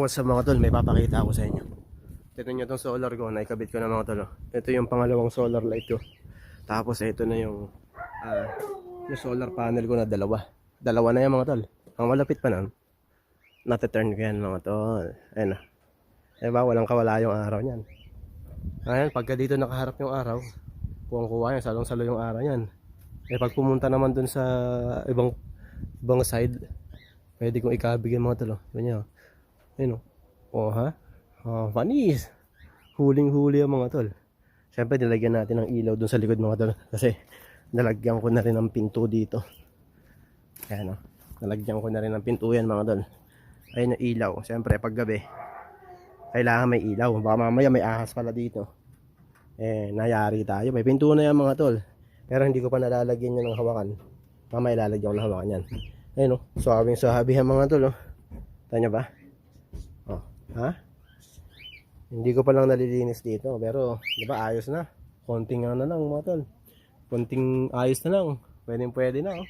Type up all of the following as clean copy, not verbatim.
What's up mga tol, may papakita ako sa inyo. Tignan nyo itong solar ko, naikabit ko na mga tol. Ito yung pangalawang solar light ko. Tapos ito na yung solar panel ko na dalawa. Dalawa na yan mga tol. Ang malapit pa nun, nate-turn ko yan mga tol. Ayan na. Diba, walang kawala yung araw niyan. Ayan, pagka dito nakaharap yung araw, kuwang-kuwa yan, salong-salo yung araw yan. Pag pumunta naman dun sa ibang side, pwede kong ikabigyan mga tol. Ganyan. Ayun o. Ha? Panis. Huling-huli ang mga tol. Siyempre nilagyan natin ng ilaw dun sa likod mga tol. Kasi nalagyan ko na rin ng pinto dito. Ayan o. Nalagyan ko na rin ng pinto yan mga tol. Ayun yung ilaw. Siyempre pag gabi, kailangan may ilaw. Baka mamaya may ahas pala dito. Nayari tayo. May pinto na yan mga tol. Pero hindi ko pa nalalagyan yan ng hawakan. Mamaya ilalagyan ko ng hawakan yan. Ayun o. Suwabing-suwabi yan mga tol o. Tanya ba? Ha? Hindi ko pa lang nalilinis dito, pero di ba ayos na. Konting ano na lang mga tol. Konting ayos na lang. Pwede na oh.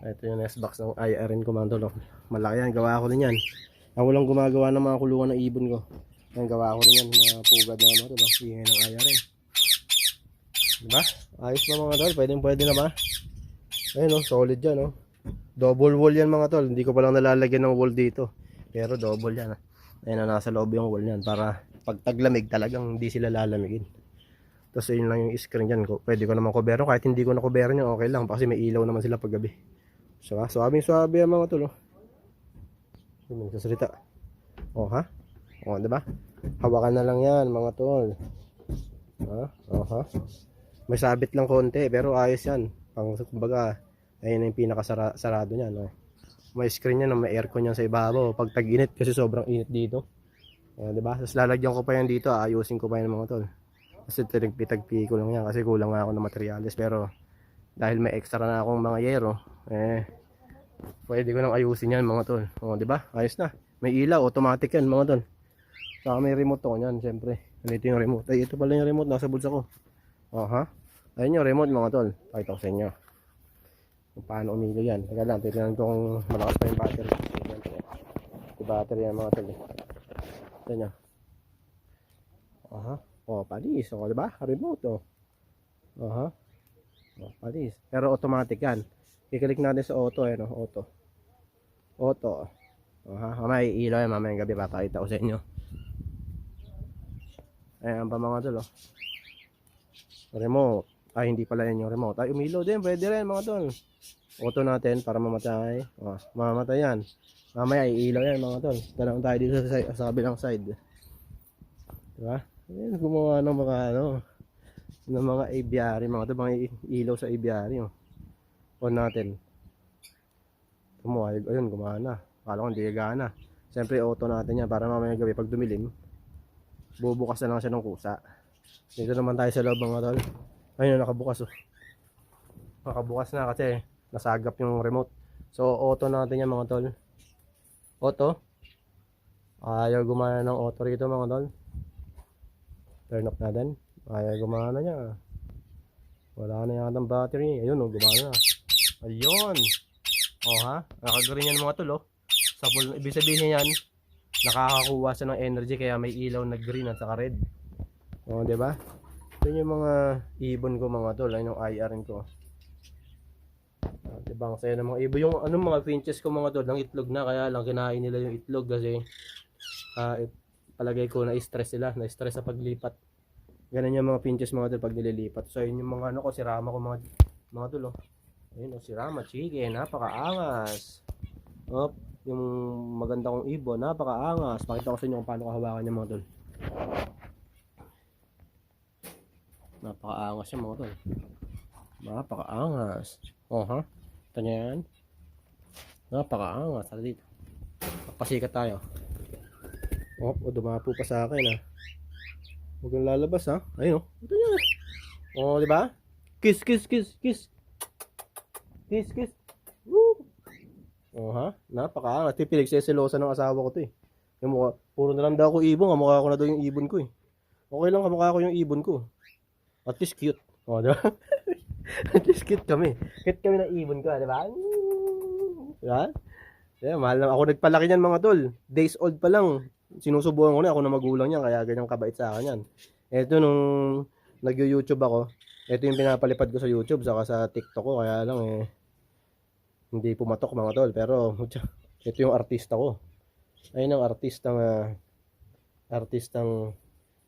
Ito yung nest box ng IRN ko mga tol. Malaki yan, gawa ko rin yan. Ako lang gumagawa ng mga kulungan ng ibon ko. Yan, gawa ko rin yan, mga pugad na mga tol. Hingay ng IRN. Diba? Ayos ba mga tol? Pwede na ba? Ayun oh, solid yan oh. Double wall yan mga tol. Hindi ko pa lang nalalagyan ng wall dito. Pero double yan. Ayun na, nasa loob yung wall yan. Para pag taglamig talagang hindi sila lalamigin. Tapos yun lang yung screen dyan. Pwede ko naman kubero. Kahit hindi ko na kubero nyo, okay lang. Kasi may ilaw naman sila pag gabi. So, suwabing-suwabe ang mga tol. Yung nagsasalita. O ha? O diba? Hawakan na lang yan mga tol. Ha? O ha? May sabit lang konti. Pero ayos yan. Kumbaga, ayun yung pinakasarado niyan. O. May screen yan, may aircon yan sa ibabaw pag tag-init kasi sobrang init dito. Diba? Tapos lalagyan ko pa yan dito, ayusin ko pa yan mga tol. Kasi tagpi ko lang yan kasi kulang nga ako ng materials. Pero dahil may extra na akong mga yero, pwede ko nang ayusin yan mga tol. Diba? Ayos na. May ilaw, automatic yan mga tol. Saka may remote ko yan, syempre. Ito yung remote. Ay, ito pala yung remote, nasa bulsa ko. Ha? Ayun yung remote mga tol. Pakita ko sa inyo kung paano umilaw yan. Teka lang, titignan ko kung malakas pa yung battery. Yung battery yan mga tol. Ito nyo. Palis. Diba? Remote palis. Pero automatic yan. Kiklik natin sa auto auto. Mamaya ilaw yan, mamaya gabi papakita ko sa inyo. Ayan pa mga tol Remote. Ay, hindi pala yan yung remote. Ay, umilaw din. Pwede rin mga tol. Auto natin para mamatay. Mamatay yan. Mamaya iilaw yan mga tol. Tanong tayo dito sa kabilang side. Diba? Ayan, gumawa ng mga ng mga aviary mga tol. Mga ilaw sa aviary. On natin. Ayun, gumana. Akala ko hindi gana. Siyempre auto natin yan para mamaya gabi pag dumilim, bubukas na lang siya ng kusa. Dito naman tayo sa loob mga tol. Ayun, nakabukas nakabukas na kasi nasagap yung remote. So auto natin yan mga tol. Auto. Ayaw gumana ng auto rito mga tol. Turn off natin. Ayaw gumana niya. Wala na yata ang battery. Ayun gumana na. Ayun. Nakagarin yan mga tol Sa full, ibig sabihin yan, nakakakuha siya ng energy kaya may ilaw na green at saka red. Diba? Yun yung mga ibon ko mga tol. Ayun yung IRN ko. Diba ang saya ng mga ibon. Yung mga finches ko mga tol, ng itlog na. Kaya lang kinain nila yung itlog kasi palagay ko na-stress sila. Na-stress sa paglipat. Ganun yung mga finches mga tol pag nililipat. So yun yung mga si Rama ko mga tol Ayun si Rama chicken. Napakaangas. Yung maganda kong ibon. Napakaangas. Pakita ko sa inyo kung paano kahawakan niya mga tol. Napakaangas yan mga tol. Napakaangas. Ito nyo yan. Napakaangas. Tara dito. Pasikat tayo. Dumapo pa sa akin Huwag yung lalabas Ayun Ito nyo. Diba? Kiss. Kiss. Woo! Napakaangas. Pinagseselosa ng asawa ko to Yung mukha. Puro na lang daw ako ibon. Kamukha ko na daw yung ibon ko Okay lang kamukha ko yung ibon ko. At least cute. Diba? At least cute kami. Cute kami ng ibon ko, diba? Diba? Yeah, mahal na. Ako nagpalaki niyan mga tol. Days old pa lang. Sinusubukan ko na ako na magulang niyan kaya ganyan kabait sa akin yan. Ito nung nag-YouTube ako, ito yung pinapalipad ko sa YouTube saka sa TikTok ko kaya lang hindi pumatok mga tol. Pero ito yung artista ko. Ayun ang artistang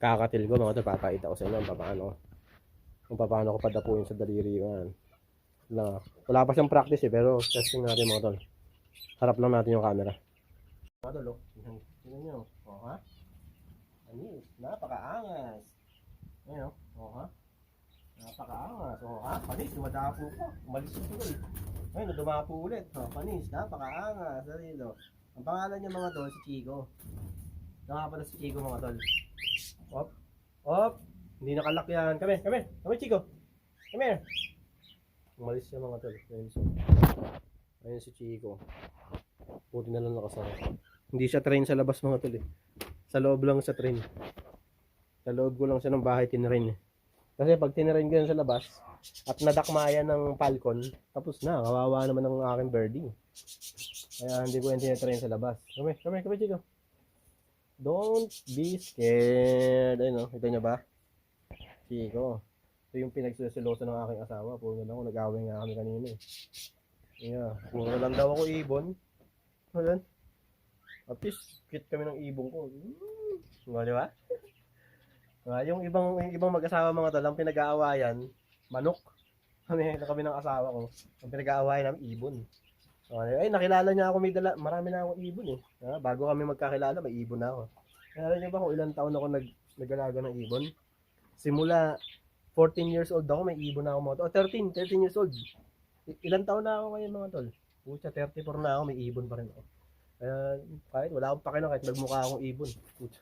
kakatil ko mga tol. Papakita ko sa inyo kung paano ko padapuin sa daliri ko yan. Wala pa siyang practice pero testing natin mga tol. Harap lang natin yung camera. Mga tol, tingnan nyo. Ha? Anis, napakaangas. Ayun, ha? Napakaangas. Ha? Panis, dumadapo pa. Umalis ko tuloy. Ayun, dumapo ulit. Panis, napakaangas. Sarilo. Ang pangalan niya mga tol, si Chico. Nga pala si Chico mga tol. Op. Hindi nakalak yan. Kami Chico. Come here. Umalis siya mga tol. Ayun si Chico. Buti na lang nakasama. Hindi siya train sa labas mga tol. Sa loob lang sa train. Sa loob ko lang siya ng bahay tinrain. Kasi pag tinrain ko yun sa labas at nadakmayan ng falcon, tapos na. Kawawa naman ng aking birdie. Kaya hindi ko yung tinatrain sa labas. Kami Chico. Don't be scared. Ayun ito nyo ba? Chico. Ito yung pinagsusulosan ng aking asawa. Puro na lang ako. Nag-away nga kami kanina Yeah. Puro na lang daw ako ibon. Ayan. At least, cute kami ng ibon ko. Di ba? Yung ibang mag-asawa mga tol, ang pinag-aawayan, manok. Kami ng asawa ko. Ang pinag-aawayan namin, ibon. Ay, nakilala niya ako, marami na akong ibon Bago kami magkakilala, may ibon na ako. Kilala niyo ba kung ilang taon ako nag-alaga ng ibon? Simula 14 years old ako, may ibon na ako mga tol. 13 years old. Ilang taon na ako ngayon mga tol? Pucha, 34 na ako, may ibon pa rin ako. Kahit wala akong pakialam, kahit nagmukha akong ibon. Pucha.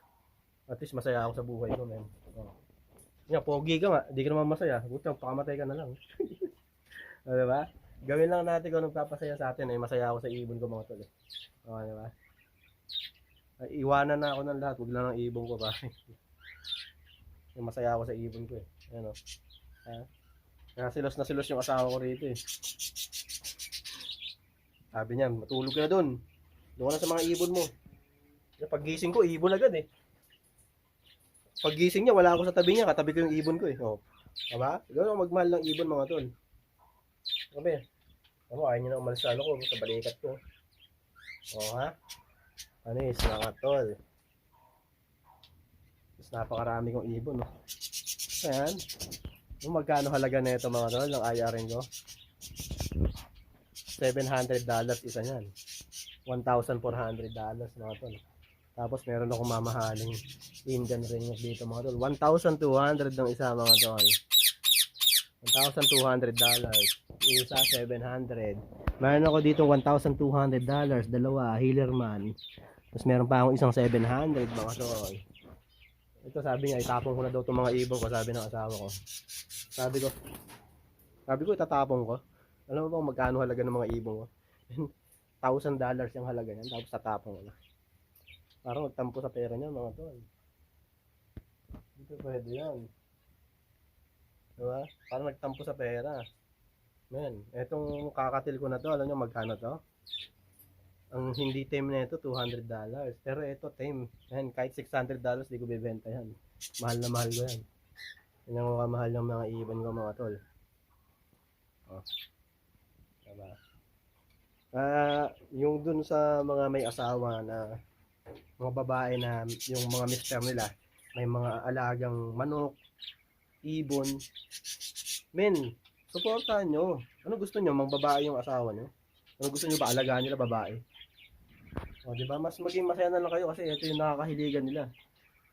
At least masaya ako sa buhay ko, man. Pogi ka nga, di ka naman masaya. Pucha, pakamatay ka na lang. Diba? Gawin lang natin kung nagpapasaya sa atin, masaya ako sa ibon ko mga tol. Diba? Iwanan na ako ng lahat, huwag lang ang ibon ko pa. Masaya ako sa ibon ko Silos na silos yung asawa ko rito Sabi niya, matulog ka na doon. Doon ka na sa mga ibon mo. Pag gising ko, ibon agad Pag gising niya, wala ako sa tabi niya, katabi ko yung ibon ko Diba? Gano'n ako magmahal ng ibon mga tol. Sabi, ayaw niya na umalis sa sa balikat ko. Anis, mga tol. Tapos napakarami kong ibon Ayan. Magkano halaga na ito mga tol, ng IRN ko? $700 isa niyan. $1,400 mga tol. Tapos meron akong mamahaling Indian ring dito mga tol. 1,200 ng isa mga tol. $1,200. Isa 700. Meron ako dito $1,200. Dalawa, Hillerman. Tapos meron pa akong isang 700 mga tol. Ito sabi niya, itapon ko na daw itong mga ibon ko, sabi ng asawa ko. Sabi ko, itatapon ko. Alam mo ba kung magkano halaga ng mga ibon ko? $1,000 yung halaga niyan, tapos tatapon ko na. Parang magtampo sa pera niya mga tol. Dito pwede yan. Diba? Parang nagtampo sa pera. Men, etong kakatil ko na to, alam nyo magkano to? Ang hindi tame na ito, $200. Pero ito tame. Yan, kahit $600 di ko bibenta yan. Mahal na mahal ko yan. Yan ang kamahal ng mga ibon ko mga tol. Diba? Yung dun sa mga may asawa na mga babae na yung mga mister nila may mga alagang manok, ibon. Men, suportahan nyo. Ano gusto nyo? Mang babae yung asawa nyo? Ano gusto nyo ba? Alagaan nila babae? Diba? Mas maging masaya na lang kayo kasi ito yung nakakahiligan nila.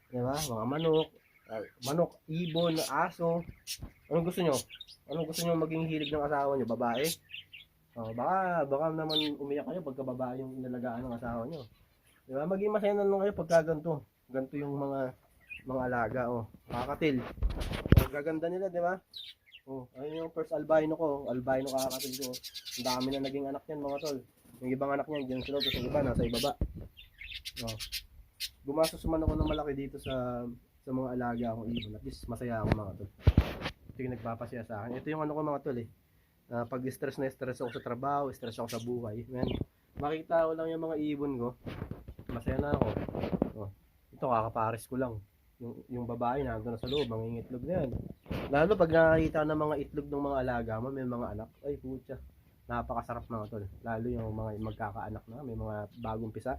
Diba? Mga manok, ibon, aso. Ano gusto nyo? Ano gusto nyo maging hilig ng asawa nyo? Babae? Baka naman umiyak kayo pagka babae yung inalagaan ng asawa nyo. Diba? Maging masaya na lang kayo pagka ganito. Ganito yung mga alaga. Kakatil. Gaganda nila, diba? Ayun yung first albino ko. Albino kakatil ko. Ang dami na naging anak yan mga tol. Yung ibang anak niya, dyan sila. Sa iba, nasa ibaba. Gumastos man ako ng malaki dito sa mga alaga akong ibon. At least masaya ako mga tol. Ito yung nagpapasaya sa akin. Ito yung ano ko mga tol pag stress na stress ako sa trabaho, stress ako sa buhay. Man, makita ko lang yung mga ibon ko, masaya na ako. Oh, ito kakapares ko lang. Yung babae nandun na sa loob, mangingitlog na yan. Lalo pag nakakita ng mga itlog ng mga alaga mo, may mga anak, ay putya, napakasarap mga tol. Lalo yung mga magkakaanak na, may mga bagong pisa,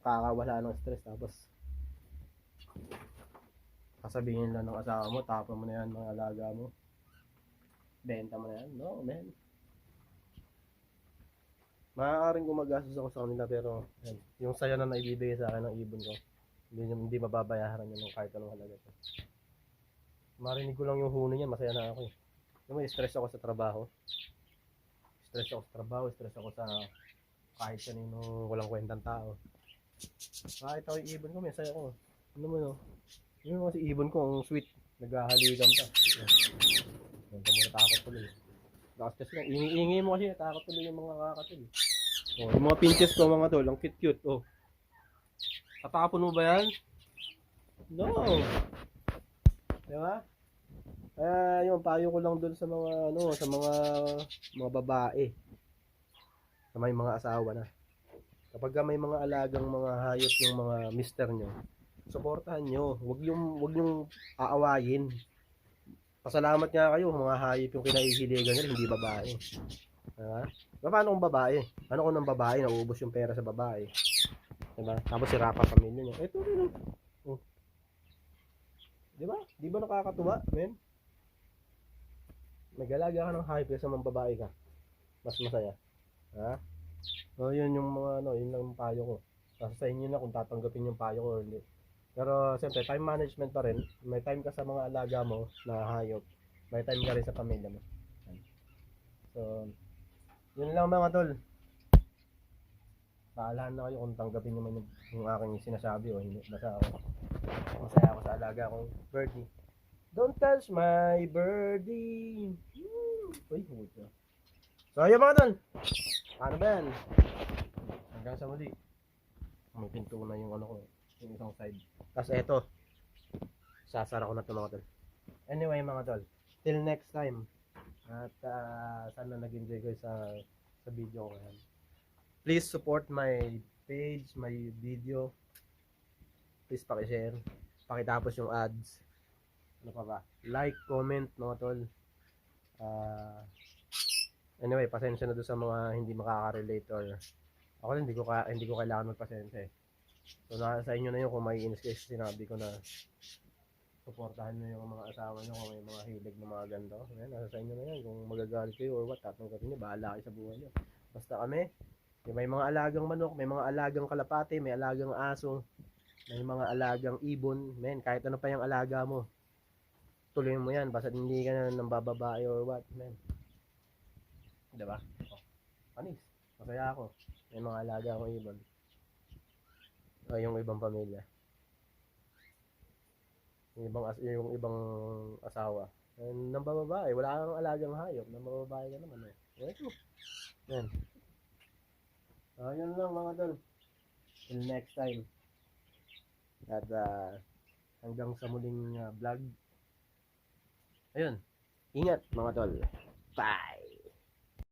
kakawala ng stress. Tapos sasabihin lang ng asawa mo, tapon mo na yan mga alaga mo, benta mo na yan. No man, maaaring gumagastos ako sa kanila, pero yan, yung saya na naibibigay sa akin ng ibon ko, hindi mababayaran yun ng kahit anong halaga. Marinig ko lang yung huni niya, masaya na ako eh. May stress ako sa trabaho. Stress ako sa kahit kaninong walang kwentang tao. Kahit ako yung ibon ko, may saya ko. Ano mo no? Yung mga si ibon ko, ang sweet. Naghahaligan pa. Yan ka muna, takot tuloy. Lakas kasi lang, ingi mo kasi, takot tuloy yung mga kakatol. Oh, yung mga pinches ko mga tol, ang cute-cute. Oh. Tatapon mo ba yan? No! Diba? Kaya yung payo ko lang doon sa mga ano, sa mga babae. Sa may mga asawa na. Kapag may mga alagang mga hayop yung mga mister nyo, suportahan nyo. Huwag yung aawayin. Pasalamat nga kayo, mga hayop yung kinahihiligan nyo, hindi babae. Diba? Paano kung babae? Ano kung ng babae, nauubos yung pera sa babae? Diba? Tapos sira pa pamilya nyo. Ito rin. Oh. Diba? Di ba nakakatuwa, men? Nag-alaga ka ng hayop kaysa mga babae ka. Mas masaya. Ha? So, yun yung mga ano, yun lang yung payo ko. Nasa sa inyo na kung tatanggapin yung payo ko or hindi. Pero siyempre, time management pa rin. May time ka sa mga alaga mo na hayop. May time ka rin sa pamilya mo. So, yun lang mga tol. Paalahan na kayo kung tanggapin naman yung aking sinasabi o hindi. Basta ako, masaya ako sa alaga kong birdie. Don't touch my birdie. Uy, puto. So, ayun mga tol. Paano ba yan? Hanggang sa muli. May pinto na yung ano ko. Yung isang side. Tapos eto. Sasara ko na ito mga tol. Anyway mga tol. Till next time. At sana nag-enjoy kayo sa video ko yan. Please support my page, my video. Please pakishare. Pakitapos yung ads. Ano pa ba? Like, comment mga tol. Anyway, pasensya na doon sa mga hindi makaka-relate or ako rin, hindi ko kailangan magpasensya eh. So nasa inyo na yun kung may inis kayo sinabi ko na suportahan nyo yung mga asawa nyo kung may mga hilig na mga ganito. Nasa sa inyo na yan kung magagalit kayo or what, tatanggapin nyo, bahala kayo sa buhay nyo. Basta kami, may mga alagang manok, may mga alagang kalapate, may alagang aso, may mga alagang ibon, men, kahit ano pa yung alaga mo, tuloy mo yan, basta hindi ka na nang bababae or what, men. Diba? Oh, panis, masaya ako. May mga alaga akong ibon. O yung ibang pamilya. Yung ibang asawa. Nang bababae, wala kang alagang hayop, nang bababae ka naman eh. Ito. Yan. Yun lang mga tol. Till next time. At hanggang sa muling vlog. Ayun. Ingat mga tol. Bye!